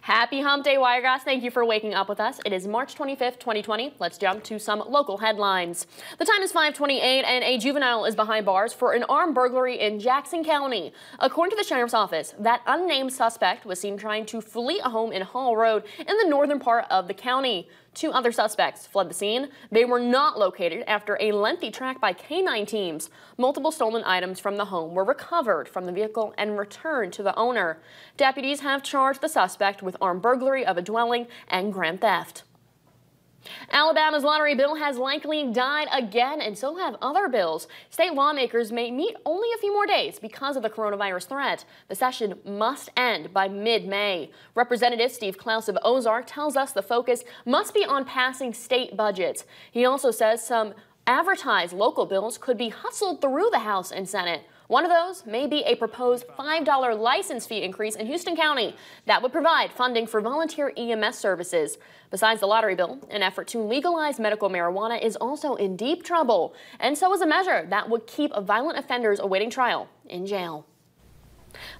Happy Hump Day, Wiregrass. Thank you for waking up with us. It is March 25th, 2020. Let's jump to some local headlines. The time is 5:28 and a juvenile is behind bars for an armed burglary in Jackson County. According to the sheriff's office, that unnamed suspect was seen trying to flee a home in Hall Road in the northern part of the county. 2 other suspects fled the scene. They were not located after a lengthy track by K-9 teams. Multiple stolen items from the home were recovered from the vehicle and returned to the owner. Deputies have charged the suspect with armed burglary of a dwelling and grand theft. Alabama's lottery bill has likely died again, and so have other bills. State lawmakers may meet only a few more days because of the coronavirus threat. The session must end by mid-May. Representative Steve Klaus of Ozark tells us the focus must be on passing state budgets. He also says some advertised local bills could be hustled through the House and Senate. One of those may be a proposed $5 license fee increase in Houston County that would provide funding for volunteer EMS services. Besides the lottery bill, an effort to legalize medical marijuana is also in deep trouble, and so is a measure that would keep violent offenders awaiting trial in jail.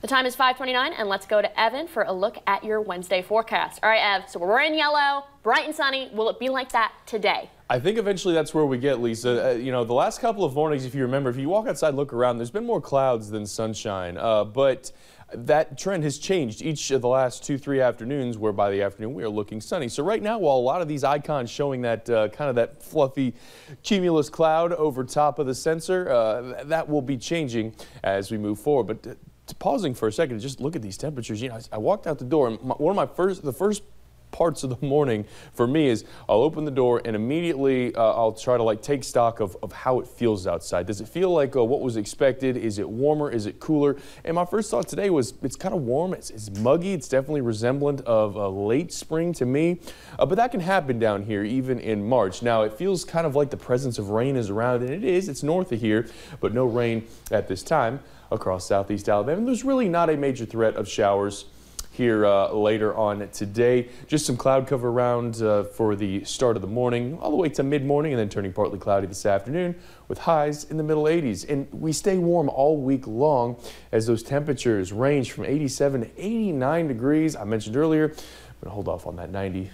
The time is 5:29, and let's go to Evan for a look at your Wednesday forecast. All right, Ev, so we're in yellow, bright and sunny. Will it be like that today? I think eventually that's where we get, Lisa. You know, the last couple of mornings, if you remember, if you walk outside, look around, there's been more clouds than sunshine. But that trend has changed each of the last 2-3 afternoons, where by the afternoon we are looking sunny. So right now, while a lot of these icons showing that kind of that fluffy cumulus cloud over top of the sensor, that will be changing as we move forward. But pausing for a second, just look at these temperatures. You know, I walked out the door, and the first parts of the morning for me is I'll open the door and immediately I'll try to take stock of how it feels outside. Does it feel like what was expected? Is it warmer? Is it cooler? And my first thought today was it's kind of warm. It's muggy. It's definitely resemblant of late spring to me. But that can happen down here even in March. Now it feels kind of like the presence of rain is around, and it is. It's north of here, but no rain at this time across southeast Alabama. And there's really not a major threat of showers here later on today. Just some cloud cover around for the start of the morning, all the way to mid-morning, and then turning partly cloudy this afternoon with highs in the middle 80s. And we stay warm all week long as those temperatures range from 87 to 89 degrees. I mentioned earlier, I'm going to hold off on that 90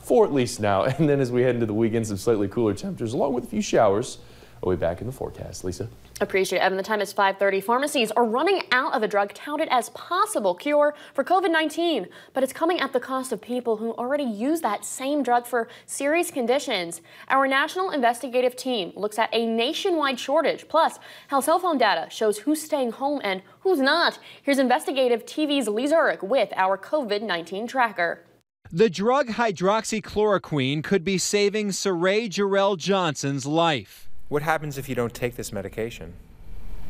for at least now. And then as we head into the weekend, some slightly cooler temperatures along with a few showers. We'll be back in the forecast. Lisa? Appreciate it, Evan. The time is 5:30. Pharmacies are running out of a drug touted as possible cure for COVID-19, but it's coming at the cost of people who already use that same drug for serious conditions. Our national investigative team looks at a nationwide shortage, plus how cell phone data shows who's staying home and who's not. Here's investigative TV's Lee Zurich with our COVID-19 tracker. The drug hydroxychloroquine could be saving Saray Jarrell Johnson's life. What happens if you don't take this medication?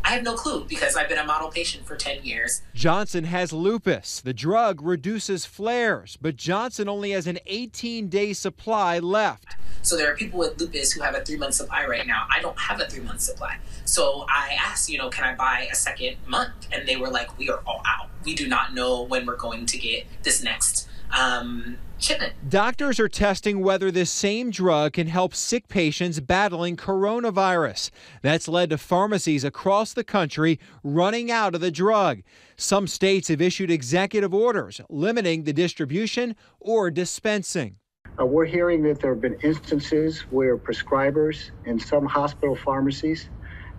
I have no clue because I've been a model patient for 10 years. Johnson has lupus. The drug reduces flares, but Johnson only has an 18-day supply left. So there are people with lupus who have a 3-month supply right now. I don't have a 3-month supply. So I asked, can I buy a second month? And they were like, we are all out. We do not know when we're going to get this next shipment. Doctors are testing whether this same drug can help sick patients battling coronavirus. That's led to pharmacies across the country running out of the drug. Some states have issued executive orders limiting the distribution or dispensing. We're hearing that there have been instances where prescribers in some hospital pharmacies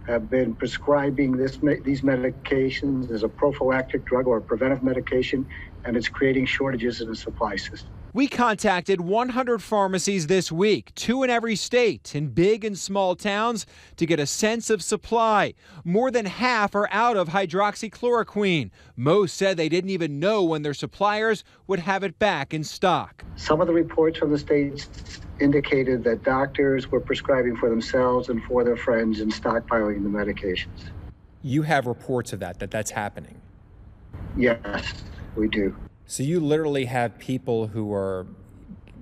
have been prescribing these medications as a prophylactic drug or a preventive medication, and it's creating shortages in the supply system. We contacted 100 pharmacies this week, 2 in every state, in big and small towns, to get a sense of supply. More than half are out of hydroxychloroquine. Most said they didn't even know when their suppliers would have it back in stock. Some of the reports from the states indicated that doctors were prescribing for themselves and for their friends and stockpiling the medications. You have reports of that's happening? Yes, we do. So you literally have people who are,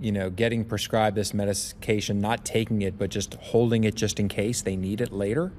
getting prescribed this medication, not taking it, but just holding it just in case they need it later?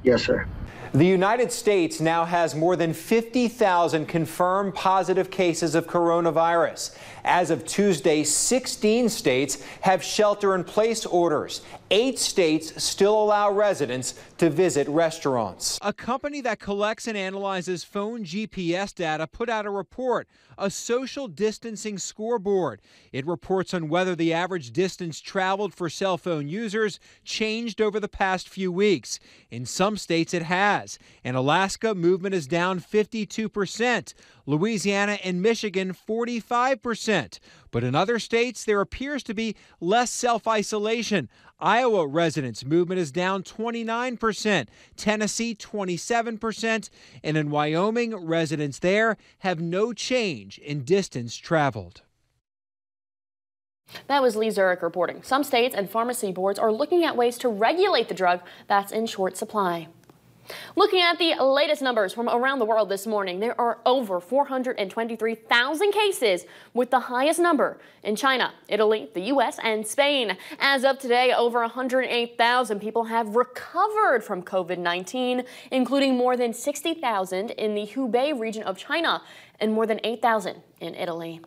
Yes, sir. The United States now has more than 50,000 confirmed positive cases of coronavirus. As of Tuesday, 16 states have shelter-in-place orders. 8 states still allow residents to visit restaurants. A company that collects and analyzes phone GPS data put out a report, a social distancing scoreboard. It reports on whether the average distance traveled for cell phone users changed over the past few weeks. In some states it has. In Alaska, movement is down 52%. Louisiana and Michigan, 45%. But in other states, there appears to be less self-isolation. Iowa residents' movement is down 29%, Tennessee 27%, and in Wyoming, residents there have no change in distance traveled. That was Lee Zurich reporting. Some states and pharmacy boards are looking at ways to regulate the drug that's in short supply. Looking at the latest numbers from around the world this morning, there are over 423,000 cases, with the highest number in China, Italy, the U.S., and Spain. As of today, over 108,000 people have recovered from COVID-19, including more than 60,000 in the Hubei region of China and more than 8,000 in Italy.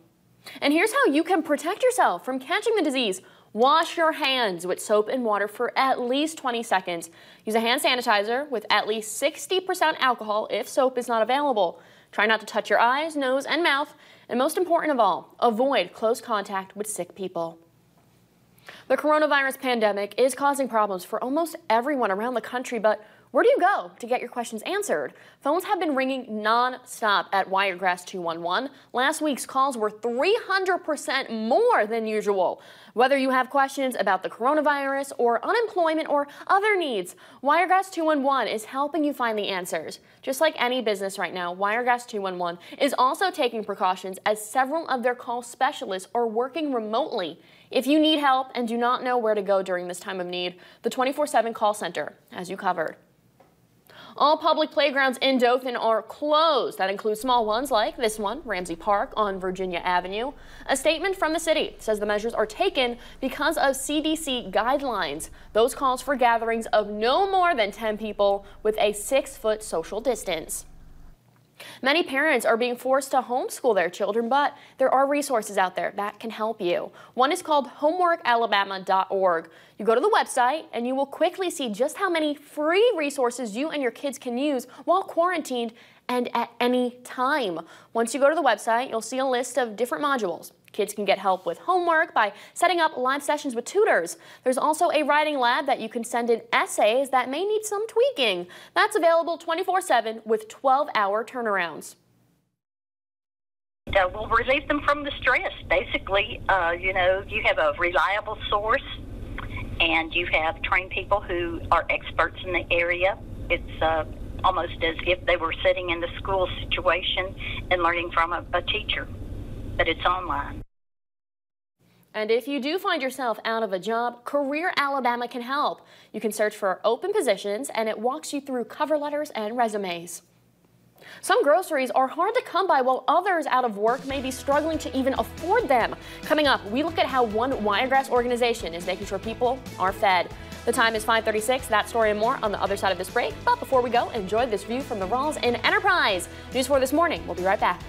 And here's how you can protect yourself from catching the disease. Wash your hands with soap and water for at least 20 seconds. Use a hand sanitizer with at least 60% alcohol if soap is not available. Try not to touch your eyes, nose, and mouth. And most important of all, avoid close contact with sick people. The coronavirus pandemic is causing problems for almost everyone around the country, but where do you go to get your questions answered? Phones have been ringing non-stop at Wiregrass 211. Last week's calls were 300% more than usual. Whether you have questions about the coronavirus or unemployment or other needs, Wiregrass 211 is helping you find the answers. Just like any business right now, Wiregrass 211 is also taking precautions as several of their call specialists are working remotely. If you need help and do not know where to go during this time of need, the 24/7 call center has you covered. All public playgrounds in Dothan are closed. That includes small ones like this one, Ramsey Park on Virginia Avenue. A statement from the city says the measures are taken because of CDC guidelines. Those calls for gatherings of no more than 10 people with a 6-foot social distance. Many parents are being forced to homeschool their children, but there are resources out there that can help you. One is called homeworkalabama.org. You go to the website and you will quickly see just how many free resources you and your kids can use while quarantined and at any time. Once you go to the website, you'll see a list of different modules. Kids can get help with homework by setting up live sessions with tutors. There's also a writing lab that you can send in essays that may need some tweaking. That's available 24/7 with 12-hour turnarounds. We'll relieve them from the stress. Basically, you have a reliable source and you have trained people who are experts in the area. It's almost as if they were sitting in the school situation and learning from a teacher, but it's online. And if you do find yourself out of a job, Career Alabama can help. You can search for open positions and it walks you through cover letters and resumes. Some groceries are hard to come by while others out of work may be struggling to even afford them. Coming up, we look at how one Wiregrass organization is making sure people are fed. The time is 5:36. That story and more on the other side of this break. But before we go, enjoy this view from the Rawls in Enterprise. News for this morning. We'll be right back.